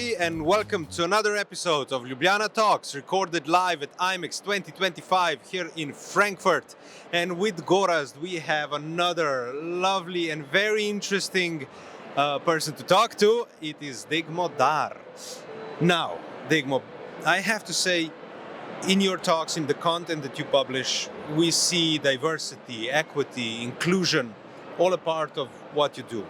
everybody, and welcome to another episode of Ljubljana Talks, recorded live at IMEX 2025 here in Frankfurt. And with Gorazd, we have another lovely and very interesting person to talk to. It is Degmo Daar. Now, Degmo, I have to say, in your talks, in the content that you publish, we see diversity, equity, inclusion, all a part of what you do.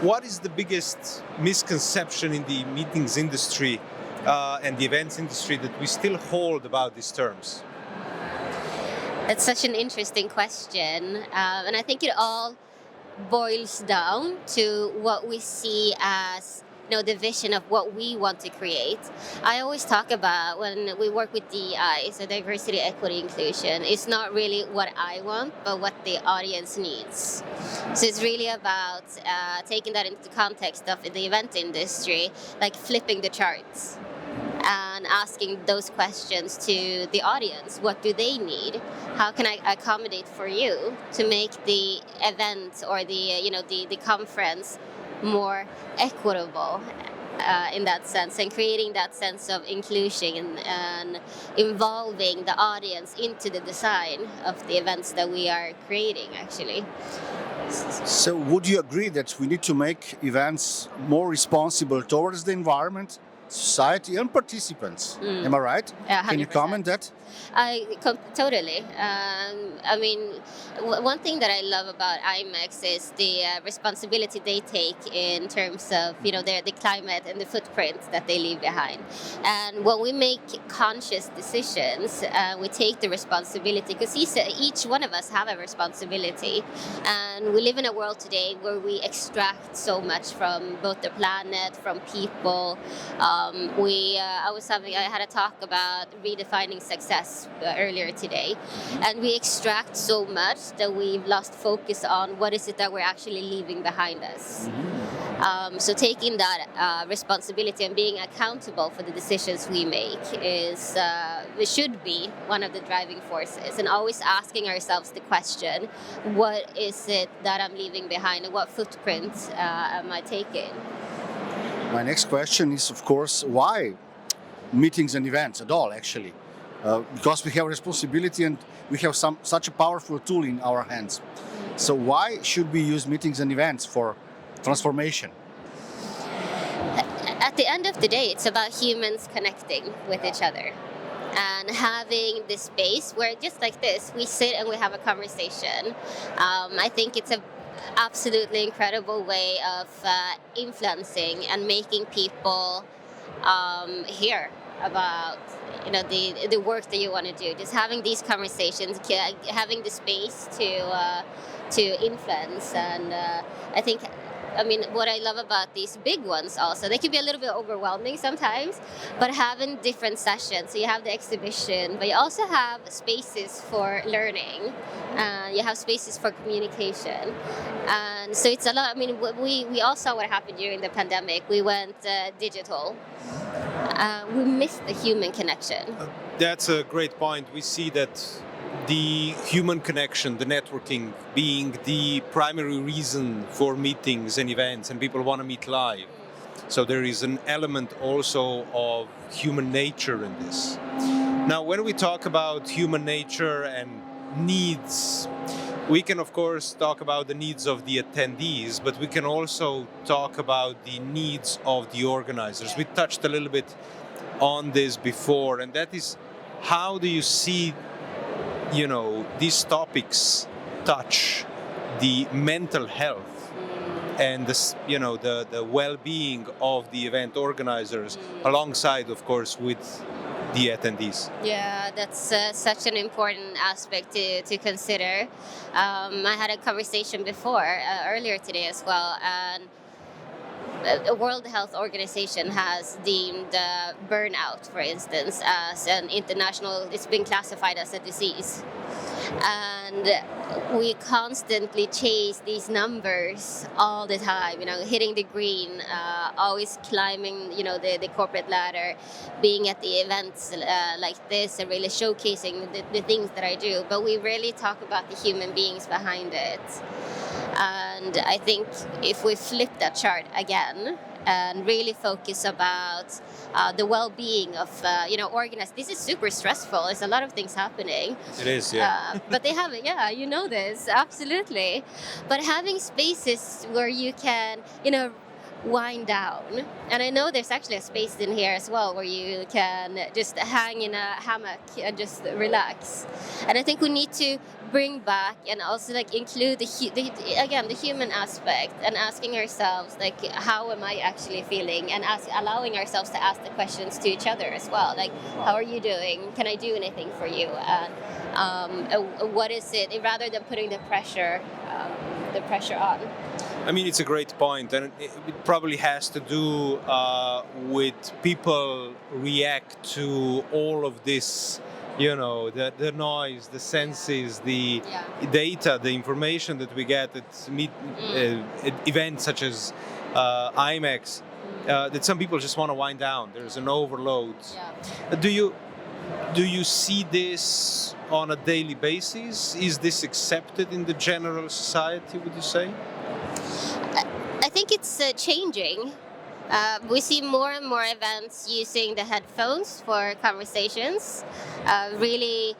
What is the biggest misconception in the meetings industry and the events industry that we still hold about these terms? That's such an interesting question. And I think it all boils down to what we see as the vision of what we want to create. I always talk about when we work with DEI, so diversity, equity, inclusion, it's not really what I want, but what the audience needs. So it's really about taking that into context of the event industry, like flipping the charts and asking those questions to the audience. What do they need? How can I accommodate for you to make the event or the conference more equitable in that sense, and creating that sense of inclusion and involving the audience into the design of the events that we are creating, actually. So would you agree that we need to make events more responsible towards the environment, society and participants? Am I right? 100%. Can you comment that? Totally. I mean, one thing that I love about IMEX is the responsibility they take in terms of the climate and the footprint that they leave behind. And when we make conscious decisions, we take the responsibility, because each one of us have a responsibility. And we live in a world today where we extract so much from both the planet, from people. I had a talk about redefining success earlier today, and we extract so much that we've lost focus on what is it that we're actually leaving behind us. So taking that responsibility and being accountable for the decisions we make should be one of the driving forces, and always asking ourselves the question, what is it that I'm leaving behind, and what footprint am I taking? My next question is, of course, why meetings and events at all, actually? Because we have a responsibility and we have such a powerful tool in our hands. So why should we use meetings and events for transformation? At the end of the day, it's about humans connecting with each other and having this space where, just like this, we sit and we have a conversation. I think it's a absolutely incredible way of influencing and making people hear about the work that you want to do. Just having these conversations, having the space to influence. And what I love about these big ones also, they can be a little bit overwhelming sometimes, but having different sessions. So you have the exhibition, but you also have spaces for learning. You have spaces for communication. And so it's a lot. I mean, we all saw what happened during the pandemic. We went digital. We missed the human connection. That's a great point. We see that the human connection, the networking, being the primary reason for meetings and events, and people want to meet live. So there is an element also of human nature in this. Now, when we talk about human nature and needs, we can of course talk about the needs of the attendees, but we can also talk about the needs of the organizers. We touched a little bit on this before, and that is, how do you see these topics touch the mental health and the well-being of the event organizers, alongside, of course, with the attendees? Yeah, that's such an important aspect to consider. I had a conversation before, earlier today as well, and the World Health Organization has deemed burnout, for instance, as an international, it's been classified as a disease. And we constantly chase these numbers all the time, hitting the green, always climbing, the corporate ladder, being at the events like this and really showcasing the things that I do. But we rarely talk about the human beings behind it. And I think if we flip that chart again and really focus about the well-being of organizers. This is super stressful. There's a lot of things happening. It is, yeah. But they have it. Yeah, you know this absolutely. But having spaces where you can, wind down. And I know there's actually a space in here as well where you can just hang in a hammock and just relax. And I think we need to bring back and also include the human aspect, and asking ourselves how am I actually feeling, and allowing ourselves to ask the questions to each other as well, how are you doing, can I do anything for you, and what is it, rather than putting the pressure on. I mean, it's a great point, and it probably has to do with people react to all of this, the noise, the senses, the data, the information that we get at events such as IMEX, that some people just want to wind down. There's an overload. Yeah. Do you see this on a daily basis? Is this accepted in the general society, would you say? I think it's changing. We see more and more events using the headphones for conversations, really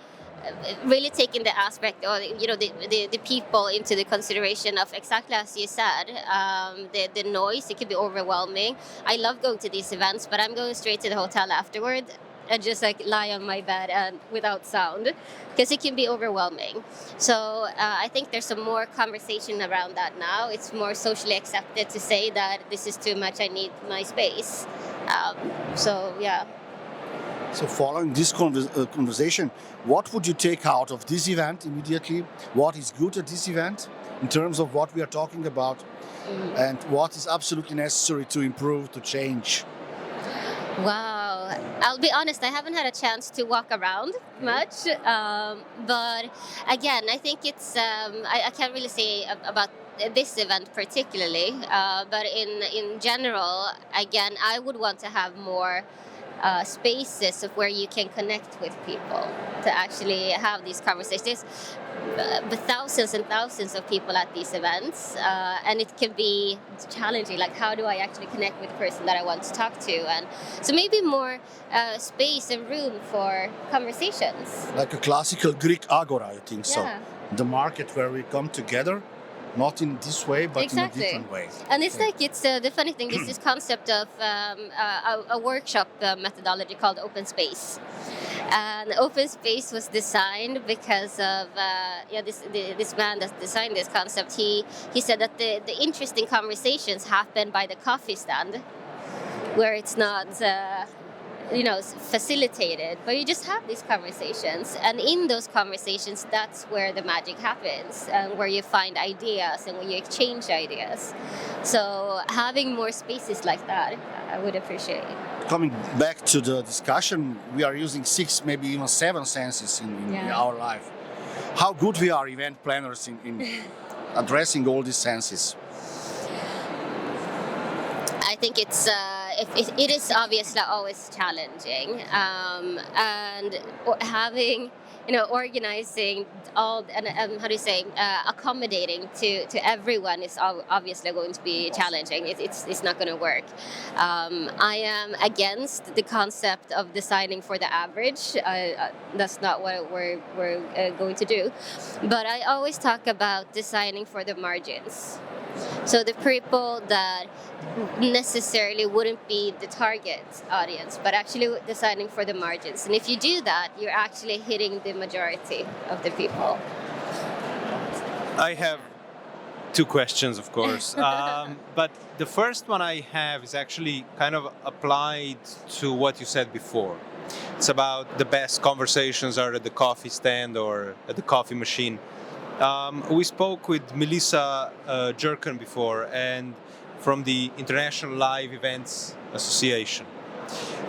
taking the aspect, or the people into the consideration of, exactly as you said, the noise. It can be overwhelming. I love going to these events, but I'm going straight to the hotel afterward and just lie on my bed and without sound, because it can be overwhelming. So I think there's some more conversation around that now. It's more socially accepted to say that this is too much, I need my space. So following this conversation, what would you take out of this event immediately? What is good at this event in terms of what we are talking about, and what is absolutely necessary to improve, to change? Wow. I'll be honest, I haven't had a chance to walk around much, but again, I think it's, I can't really say about this event particularly, but in general, again, I would want to have more spaces of where you can connect with people, to actually have these conversations. But thousands and thousands of people at these events, and it can be challenging. How do I actually connect with the person that I want to talk to? And so maybe more space and room for conversations. Like a classical Greek agora, I think so. Yeah. The market where we come together, not in this way, but exactly. in a different way. And it's it's the funny thing is this concept of a workshop methodology called open space. And open space was designed because of this man that designed this concept. He said that the interesting conversations happen by the coffee stand, where it's not facilitated, but you just have these conversations, and in those conversations, that's where the magic happens, and where you find ideas and where you exchange ideas. So having more spaces like that, I would appreciate. Coming back to the discussion, we are using 6, maybe even 7 senses in our life. How good we are event planners in addressing all these senses? I think it's it is obviously always challenging, and having organizing all and how do you say accommodating to everyone is obviously going to be challenging. It's not going to work. I am against the concept of designing for the average. That's not what we're going to do. But I always talk about designing for the margins. So the people that necessarily wouldn't be the target audience, but actually designing for the margins. And if you do that, you're actually hitting the majority of the people. I have 2 questions, of course. But the first one I have is actually kind of applied to what you said before. It's about the best conversations are at the coffee stand or at the coffee machine. We spoke with Melissa Jerkin before, and from the International Live Events Association.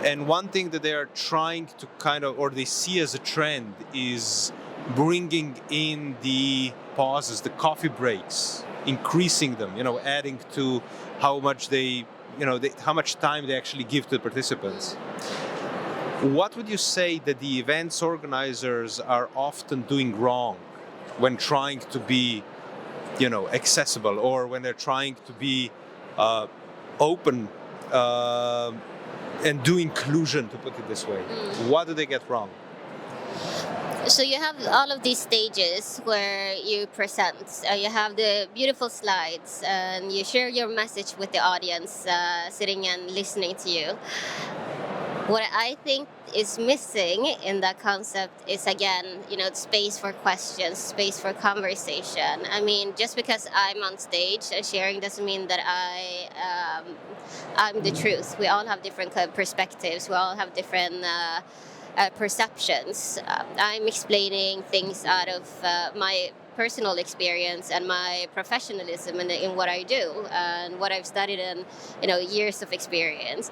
And one thing that they are trying to or they see as a trend, is bringing in the pauses, the coffee breaks, increasing them, adding to how much how much time they actually give to the participants. What would you say that the events organizers are often doing wrong when trying to be, accessible, or when they're trying to be open and do inclusion, to put it this way. What do they get wrong? So you have all of these stages where you present. You have the beautiful slides, and you share your message with the audience sitting and listening to you. What I think is missing in that concept is, again, space for questions, space for conversation. I mean, just because I'm on stage and sharing doesn't mean that I'm the truth. We all have different perspectives. We all have different perceptions. I'm explaining things out of my personal experience and my professionalism in what I do and what I've studied and years of experience.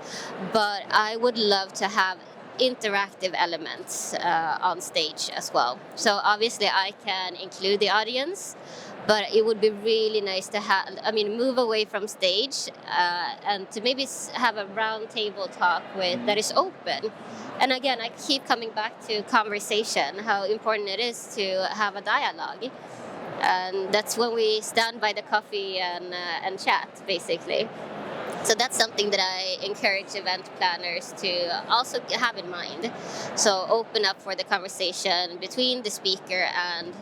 But I would love to have interactive elements on stage as well. So obviously I can include the audience, but it would be really nice to move away from stage and to maybe have a round table talk that is open. And again, I keep coming back to conversation, how important it is to have a dialogue. And that's when we stand by the coffee and chat, basically. So that's something that I encourage event planners to also have in mind. So open up for the conversation between the speaker and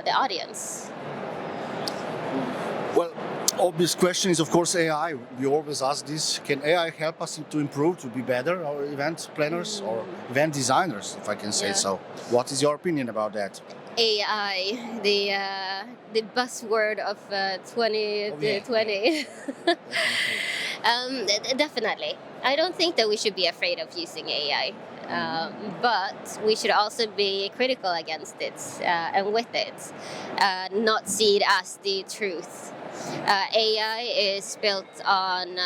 the audience. Well, obvious question is, of course, AI. We always ask this. Can AI help us to improve, to be better, our event planners or event designers, if I can say so? What is your opinion about that? AI, the buzzword of 2020. Definitely. I don't think that we should be afraid of using AI. But we should also be critical against it and with it, not see it as the truth. AI is built on,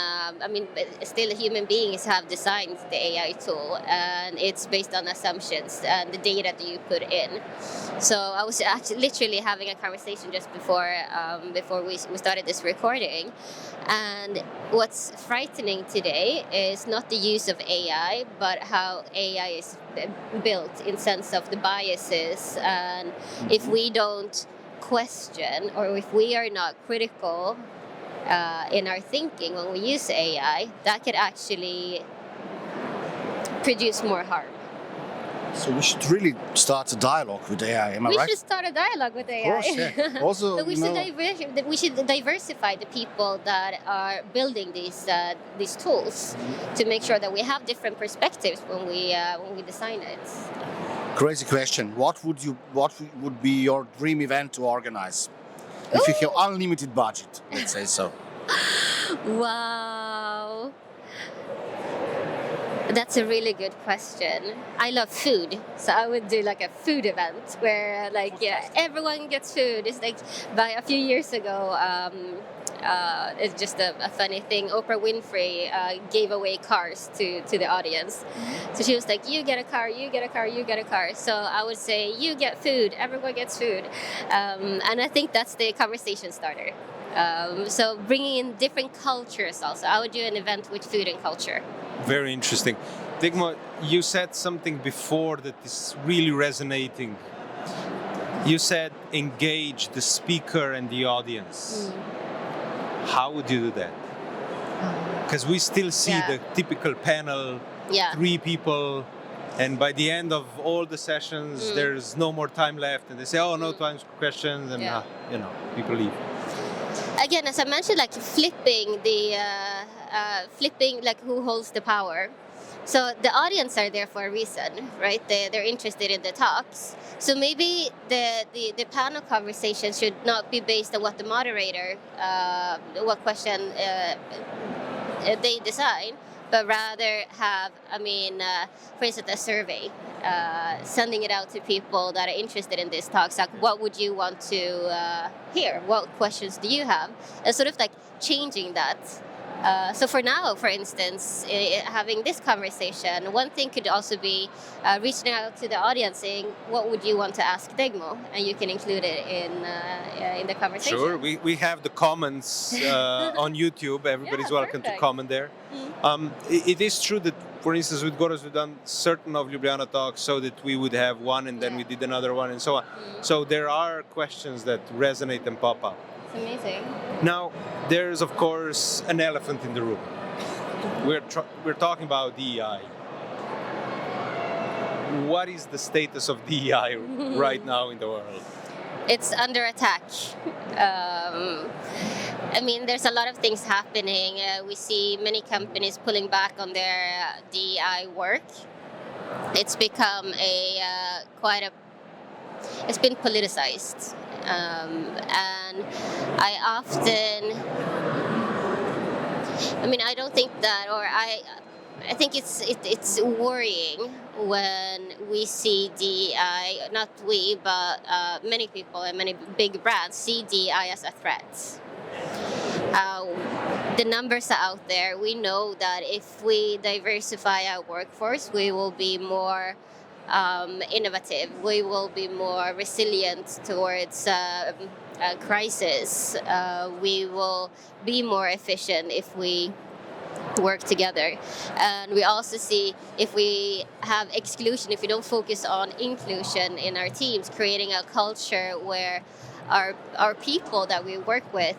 still human beings have designed the AI tool, and it's based on assumptions and the data that you put in. So I was actually literally having a conversation just before we started this recording. And what's frightening today is not the use of AI, but how AI is built in sense of the biases. And if we don't question, or if we are not critical in our thinking when we use AI, that could actually produce more harm. So we should really start a dialogue with AI, am I right? We should start a dialogue with AI. Of course, yeah. Also, but we should diversify the people that are building these tools to make sure that we have different perspectives when we design it. Crazy question. What would be your dream event to organize? If you have unlimited budget, let's say so. Wow. That's a really good question. I love food, so I would do like a food event where everyone gets food. It's like a few years ago, it's just a funny thing. Oprah Winfrey gave away cars to the audience. So she was like, you get a car, you get a car, you get a car. So I would say, you get food, everyone gets food. And I think that's the conversation starter. So bringing in different cultures also. I would do an event with food and culture. Very interesting. Degmo, you said something before that is really resonating. You said engage the speaker and the audience. How would you do that? Because we still see the typical panel, 3 people, and by the end of all the sessions, there's no more time left, and they say, "Oh, no time for questions," and people leave. Again, as I mentioned, flipping who holds the power. So the audience are there for a reason, right? They're interested in the talks. So maybe the panel conversation should not be based on what the moderator, what question they design, but rather have, for instance, a survey, sending it out to people that are interested in these talks. Like, what would you want to hear? What questions do you have? And sort of changing that. So for now, for instance, having this conversation, one thing could also be reaching out to the audience saying, what would you want to ask Degmo? And you can include it in the conversation. Sure, we have the comments on YouTube. Everybody's welcome to comment there. It is true that, for instance, with Goros, we've done certain of Ljubljana Talks so that we would have one and then we did another one and so on. So there are questions that resonate and pop up. It's amazing. Now, there's, of course, an elephant in the room. we're talking about DEI. What is the status of DEI right now in the world? It's under attack. I mean, there's a lot of things happening. We see many companies pulling back on their DEI work. It's become it's been politicized. And I don't think that, or I think it's worrying when we see DEI, not we, but many people and many big brands see DEI as a threat. The numbers are out there. We know that if we diversify our workforce, we will be more innovative. We will be more resilient towards crisis. We will be more efficient if we work together. And we also see if we have exclusion, if we don't focus on inclusion in our teams, creating a culture where our people that we work with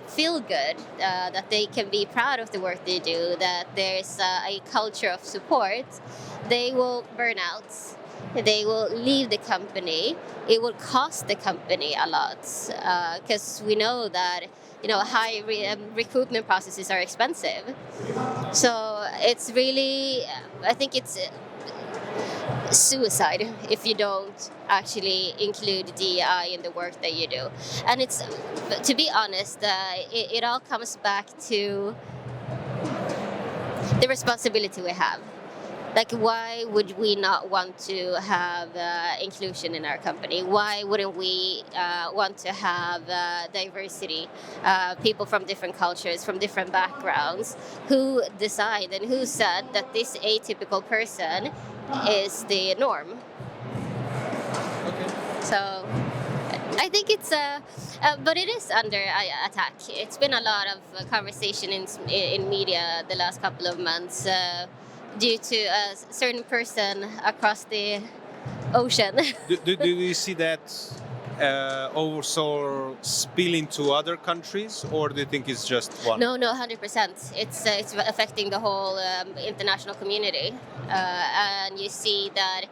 feel good, that they can be proud of the work they do, that there's a culture of support, they will burn out. They will leave the company. It will cost the company a lot because we know that high recruitment processes are expensive. So it's really, I think it's suicide if you don't actually include DEI in the work that you do. And it's, to be honest, it all comes back to the responsibility we have. Like, why would we not want to have inclusion in our company? Why wouldn't we want to have diversity? People from different cultures, from different backgrounds. Who decide and who said that this atypical person is the norm? Okay. So I think it's but it is under attack. It's been a lot of conversation in media the last couple of months. Due to a certain person across the ocean. do you see that also spill into other countries, or do you think it's just one? No, 100%. It's affecting the whole international community, and you see that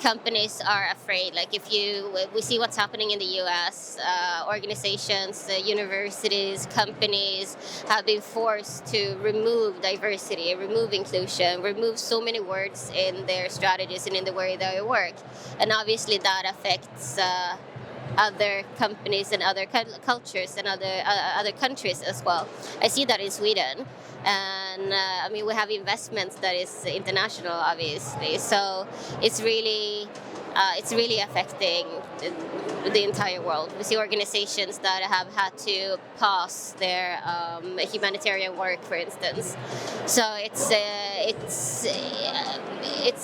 companies are afraid. Like we see what's happening in the U.S. Organizations, universities, companies have been forced to remove diversity, remove inclusion, remove so many words in their strategies and in the way they work, and obviously that affects other companies and other cultures and other countries as well. I see that in Sweden. And we have investments that is international, obviously. So it's really affecting the entire world. We see organizations that have had to pause their humanitarian work, for instance. So it's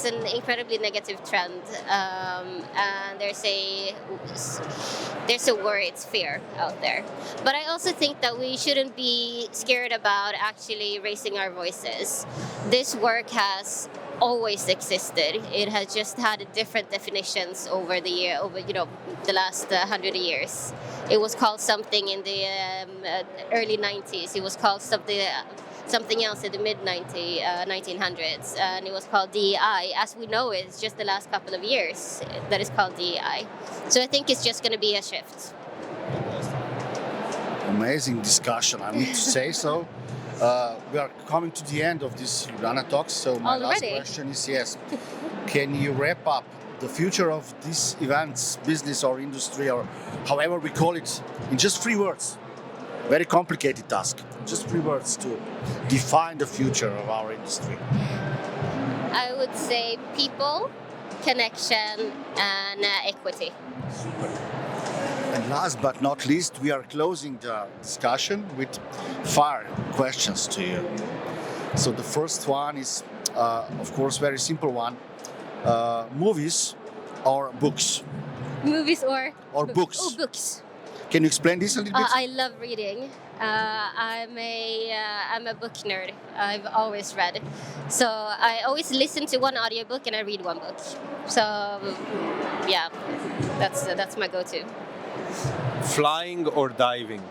an incredibly negative trend, and there's a worry, it's fear out there. But I also think that we shouldn't be scared about actually raising our voices. This work has always existed. It has just had different definitions over the last 100 years. It was called something in the early 90s. It was called something else in the mid 1900s, and it was called DEI. As we know, it's just the last couple of years that is called DEI. So I think it's just going to be a shift. Amazing discussion, I need to say so. We are coming to the end of this Ljubljana Talks, so my last question is, yes, can you wrap up the future of these events, business or industry, or however we call it, in just 3 words? Very complicated task. Just 3 words to define the future of our industry. I would say people, connection, and equity. Super. And last but not least, we are closing the discussion with 5 questions to you. So the first one is, of course, very simple one. Movies or books? Movies or books? Oh, books. Can you explain this a little bit? I love reading. I'm a book nerd. I've always read. So I always listen to one audiobook and I read one book. So yeah, that's my go-to. Flying or diving?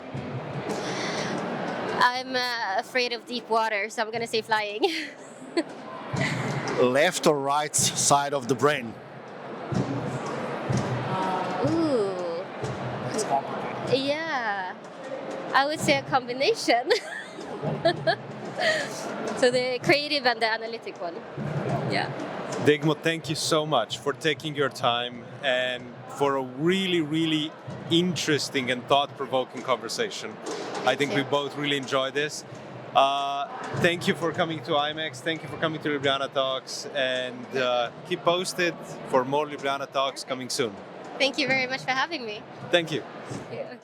I'm afraid of deep water, so I'm going to say flying. Left or right side of the brain? Ooh. That's complicated. Yeah. I would say a combination. So the creative and the analytic one. Yeah. Degmo, thank you so much for taking your time and for a really, really interesting and thought-provoking conversation. I think we both really enjoyed this. Thank you for coming to IMEX. Thank you for coming to Ljubljana Talks, and keep posted for more Ljubljana Talks coming soon. Thank you very much for having me. Thank you. Yeah.